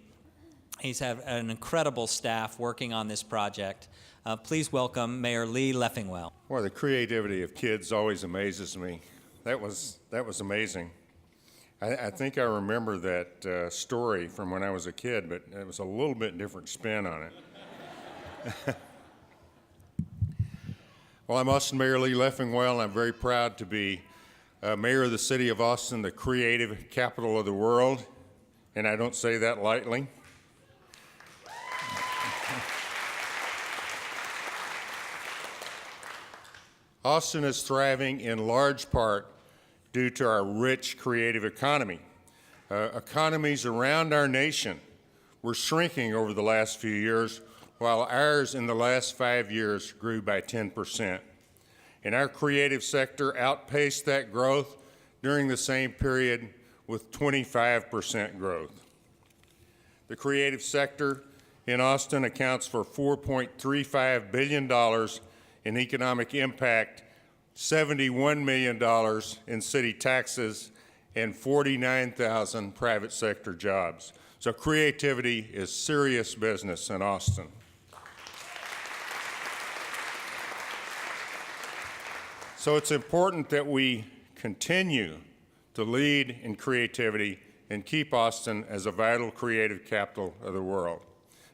He's had an incredible staff working on this project. Please welcome Mayor Lee Leffingwell. Well, the creativity of kids always amazes me. That was amazing. I think I remember that story from when I was a kid, but it was a little bit different spin on it. Well, I'm Austin Mayor Lee Leffingwell, and I'm very proud to be mayor of the city of Austin, the creative capital of the world, and I don't say that lightly. Austin is thriving in large part due to our rich creative economy. Economies around our nation were shrinking over the last few years, while ours in the last 5 years grew by 10%. And our creative sector outpaced that growth during the same period with 25% growth. The creative sector in Austin accounts for $4.35 billion in economic impact, $71 million in city taxes, and 49,000 private sector jobs. So creativity is serious business in Austin. So it's important that we continue to lead in creativity and keep Austin as a vital creative capital of the world.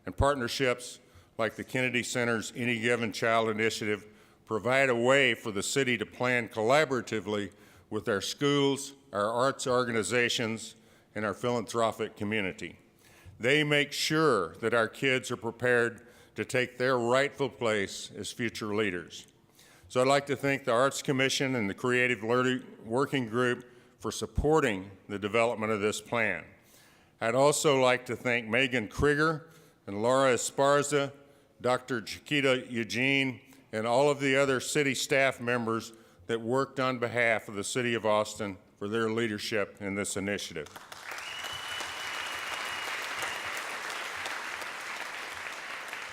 And partnerships like the Kennedy Center's Any Given Child initiative provide a way for the city to plan collaboratively with our schools, our arts organizations, and our philanthropic community. They make sure that our kids are prepared to take their rightful place as future leaders. So I'd like to thank the Arts Commission and the Creative Learning Working Group for supporting the development of this plan. I'd also like to thank Megan Krieger and Laura Esparza, Dr. Chiquita Eugene, and all of the other city staff members that worked on behalf of the City of Austin for their leadership in this initiative.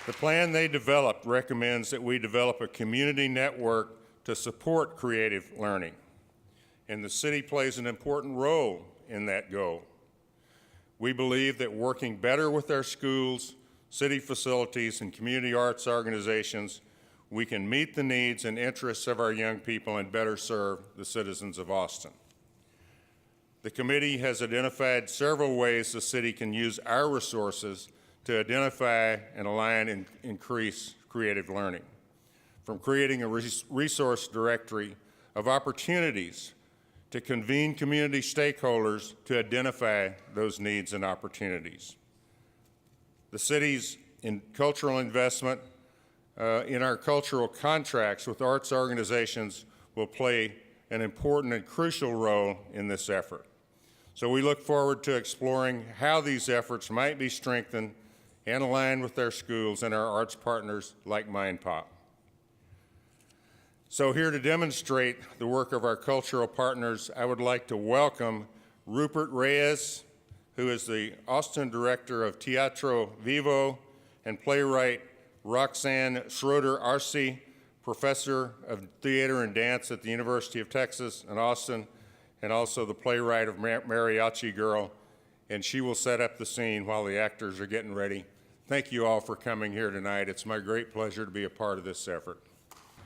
The plan they developed recommends that we develop a community network to support creative learning, and the city plays an important role in that goal. We believe that working better with our schools, city facilities, and community arts organizations, we can meet the needs and interests of our young people and better serve the citizens of Austin. The committee has identified several ways the city can use our resources to identify and align and increase creative learning, from creating a resource directory of opportunities to convene community stakeholders to identify those needs and opportunities. The city's cultural investment in our cultural contracts with arts organizations will play an important and crucial role in this effort. So we look forward to exploring how these efforts might be strengthened and aligned with our schools and our arts partners like MindPop. So here to demonstrate the work of our cultural partners, I would like to welcome Rupert Reyes, who is the Austin Director of Teatro Vivo, and playwright Roxanne Schroeder-Arce, professor of theater and dance at the University of Texas in Austin, and also the playwright of Mariachi Girl, and she will set up the scene while the actors are getting ready. Thank you all for coming here tonight. It's my great pleasure to be a part of this effort.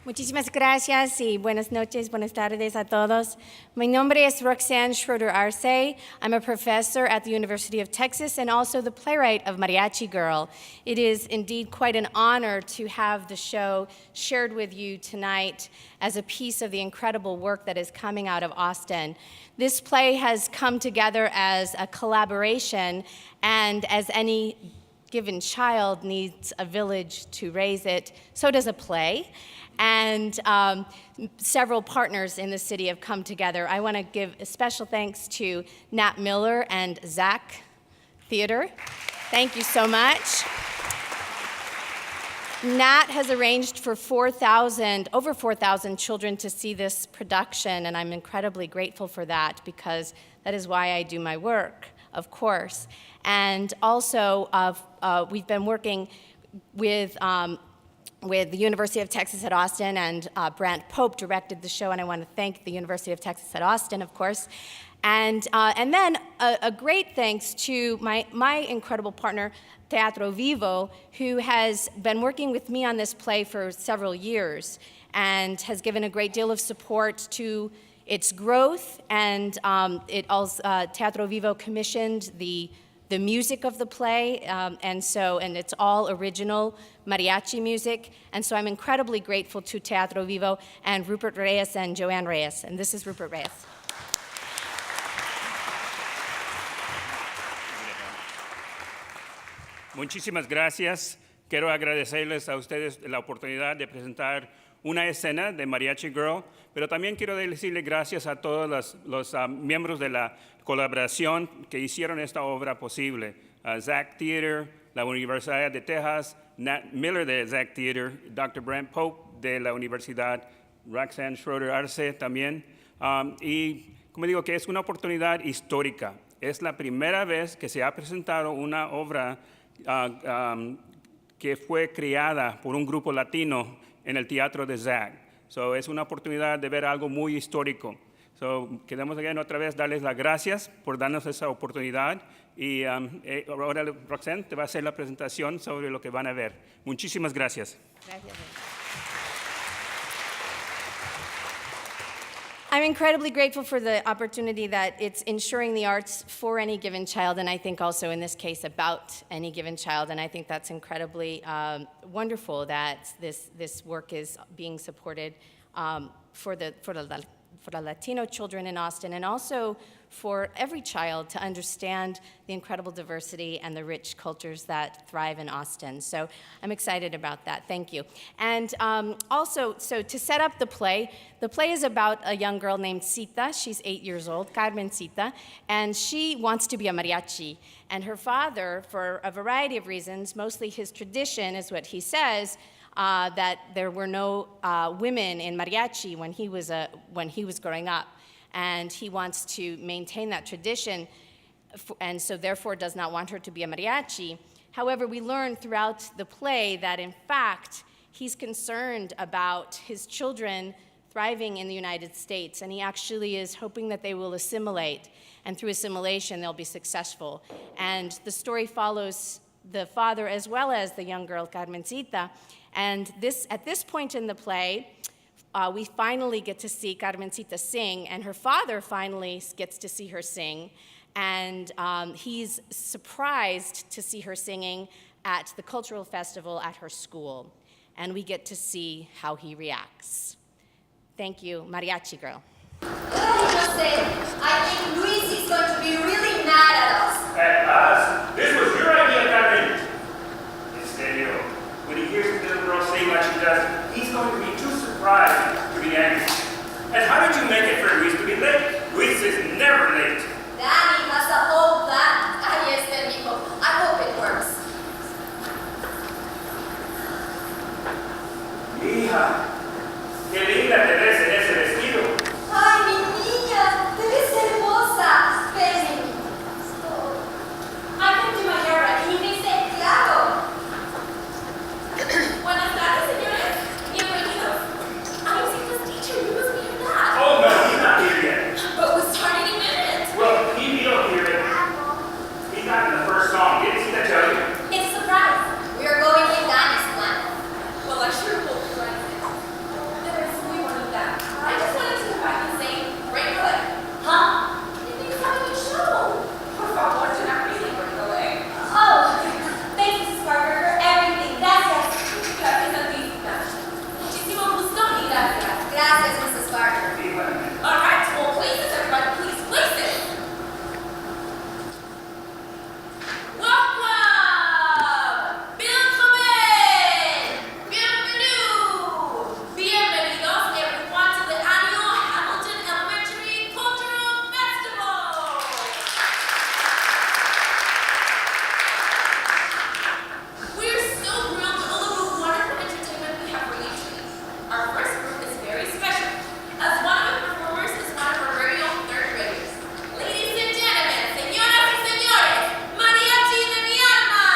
Muchísimas gracias y buenas noches, buenas tardes a todos. Mi nombre es Roxanne Schroeder Arce. I'm a professor at the University of Texas and also the playwright of Mariachi Girl. It is indeed quite an honor to have the show shared with you tonight as a piece of the incredible work that is coming out of Austin. This play has come together as a collaboration, and as any given child needs a village to raise it, so does a play. And several partners in the city have come together. I want to give a special thanks to Nat Miller and Zach Theater. Thank you so much. Nat has arranged for over 4,000 children to see this production, and I'm incredibly grateful for that because that is why I do my work, of course. And also, we've been working with the University of Texas at Austin, and Brant Pope directed the show, and I want to thank the University of Texas at Austin, of course. And then a great thanks to my incredible partner, Teatro Vivo, who has been working with me on this play for several years and has given a great deal of support to its growth. And Teatro Vivo commissioned the music of the play, and it's all original mariachi music. And so I'm incredibly grateful to Teatro Vivo and Rupert Reyes and Joanne Reyes. And this is Rupert Reyes. Muchísimas gracias. Quiero agradecerles a ustedes la oportunidad de presentar una escena de Mariachi Girl, pero también quiero decirle gracias a todos los miembros de la colaboración que hicieron esta obra posible. Zach Theater, la Universidad de Texas, Nat Miller de Zach Theater, Dr. Brant Pope de la Universidad, Roxanne Schroeder Arce también. Y como digo, que es una oportunidad histórica. Es la primera vez que se ha presentado una obra que fue creada por un grupo latino en el teatro de Zach. So, es una oportunidad de ver algo muy histórico. So, queremos otra vez darles las gracias por darnos esa oportunidad. Y ahora Roxanne te va a hacer la presentación sobre lo que van a ver. Muchísimas gracias. Gracias. I'm incredibly grateful for the opportunity that it's ensuring the arts for any given child, and I think also in this case about any given child, and I think that's incredibly wonderful that this work is being supported for the Latino children in Austin, and also for every child to understand the incredible diversity and the rich cultures that thrive in Austin. So I'm excited about that. Thank you. And also, so to set up the play is about a young girl named Cita. She's 8 years old, Carmencita, and she wants to be a mariachi. And her father, for a variety of reasons, mostly his tradition is what he says, that there were no women in mariachi when he was growing up, and he wants to maintain that tradition, and so therefore does not want her to be a mariachi. However, we learn throughout the play that in fact he's concerned about his children thriving in the United States, and he actually is hoping that they will assimilate, and through assimilation they'll be successful. And the story follows the father as well as the young girl Carmencita. And at this point in the play, we finally get to see Carmencita sing, and her father finally gets to see her sing. And he's surprised to see her singing at the cultural festival at her school. And we get to see how he reacts. Thank you, Mariachi Girl. I think Luis is going to be really mad at us. At us? This was your idea, Carmen. Misterio. When he hears the little girl sing like she does, he's going to be too surprised to be angry. And how did you make it for Luis to be late? Luis is never late. Danny has a whole plan. Ahí está, mijo. I hope it works. Hija, qué linda te ves en ese vestido. Ay, mi niña, te ves hermosa. Ven. I can do my hair right. Y me dice, claro. Buenas tardes, señores. Bienvenidos. sure hope you like it. There's we one of them. I just wanted to come back and say, right away. Huh? It means having a show. Por favor, do not really break away. Oh, thanks, Mrs. Parker, for everything. Gracias. Gracias a ti. Muchísimo gusto y gracias. Gracias, Mrs. Parker. All right, well, places, everybody, please, places. Welcome! Willkommen! Bienvenue! Bienvenidos, everyone, to the annual Hamilton Elementary Cultural Festival! We're so thrilled with all of the wonderful entertainment we have for you today. Our first group is very special, as one of the performers is one of our very own third graders. Ladies and gentlemen, señoras y señores, Mariachi de mi alma!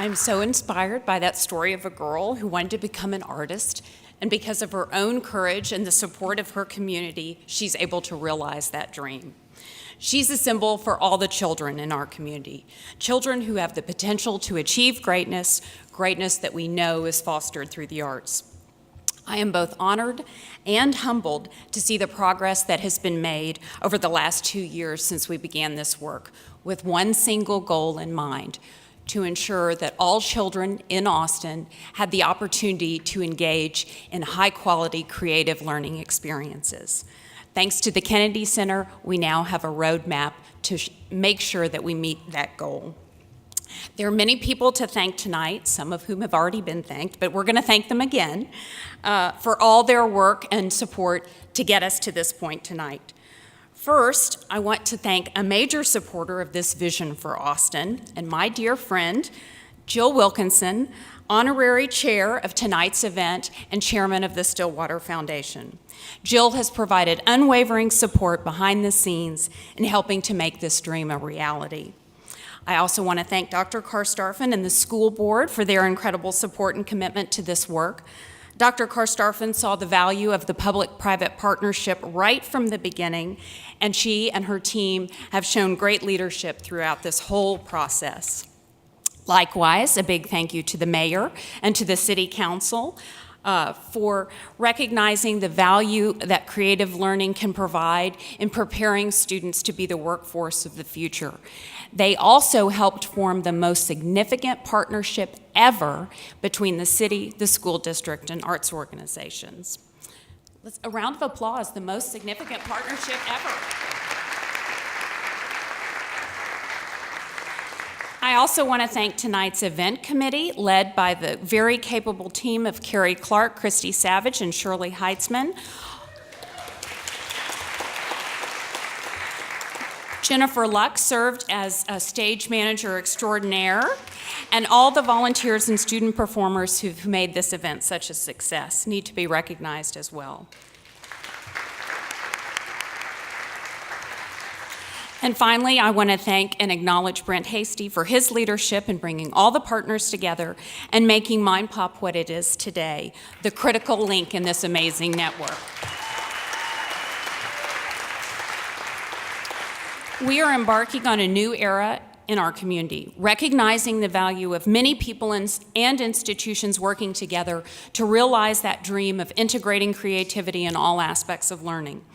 I'm so inspired by that story of a girl who wanted to become an artist, and because of her own courage and the support of her community, she's able to realize that dream. She's a symbol for all the children in our community, children who have the potential to achieve greatness, greatness that we know is fostered through the arts. I am both honored and humbled to see the progress that has been made over the last 2 years since we began this work, with one single goal in mind: to ensure that all children in Austin had the opportunity to engage in high-quality creative learning experiences. Thanks to the Kennedy Center, we now have a roadmap to make sure that we meet that goal. There are many people to thank tonight, some of whom have already been thanked, but we're going to thank them again for all their work and support to get us to this point tonight. First, I want to thank a major supporter of this vision for Austin and my dear friend, Jill Wilkinson, honorary chair of tonight's event and chairman of the Stillwater Foundation. Jill has provided unwavering support behind the scenes in helping to make this dream a reality. I also want to thank Dr. Karstarfin and the school board for their incredible support and commitment to this work. Dr. Karstarfin saw the value of the public-private partnership right from the beginning, and she and her team have shown great leadership throughout this whole process. Likewise, a big thank you to the mayor and to the city council. for recognizing the value that creative learning can provide in preparing students to be the workforce of the future. They also helped form the most significant partnership ever between the city, the school district, and arts organizations. A round of applause, the most significant partnership ever. I also want to thank tonight's event committee, led by the very capable team of Carrie Clark, Christy Savage, and Shirley Heitzman. Jennifer Luck served as a stage manager extraordinaire, and all the volunteers and student performers who've made this event such a success need to be recognized as well. And finally, I want to thank and acknowledge Brent Hasty for his leadership in bringing all the partners together and making Mind Pop what it is today, the critical link in this amazing network. We are embarking on a new era in our community, recognizing the value of many people and institutions working together to realize that dream of integrating creativity in all aspects of learning.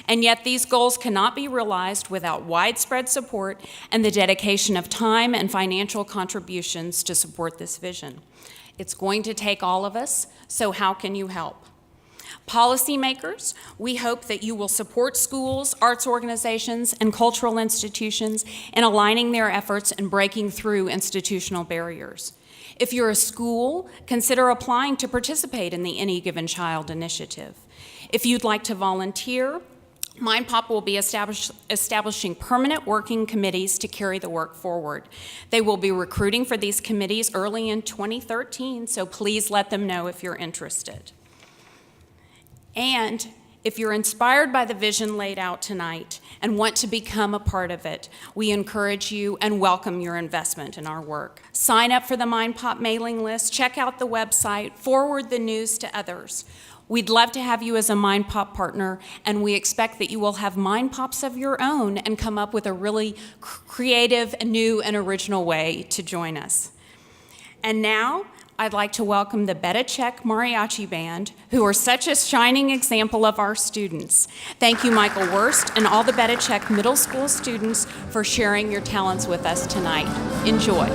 And yet these goals cannot be realized without widespread support and the dedication of time and financial contributions to support this vision. It's going to take all of us, so how can you help? Policymakers, we hope that you will support schools, arts organizations, and cultural institutions in aligning their efforts and breaking through institutional barriers. If you're a school, consider applying to participate in the Any Given Child initiative. If you'd like to volunteer, Mind Pop will be establishing permanent working committees to carry the work forward. They will be recruiting for these committees early in 2013, so please let them know if you're interested. And if you're inspired by the vision laid out tonight and want to become a part of it, we encourage you and welcome your investment in our work. Sign up for the Mind Pop mailing list, check out the website, forward the news to others. We'd love to have you as a Mind Pop partner, and we expect that you will have Mind Pops of your own and come up with a really creative, new, and original way to join us. And now, I'd like to welcome the Beta-Check Mariachi Band, who are such a shining example of our students. Thank you, Michael Wurst, and all the Beta-Check Middle School students for sharing your talents with us tonight. Enjoy.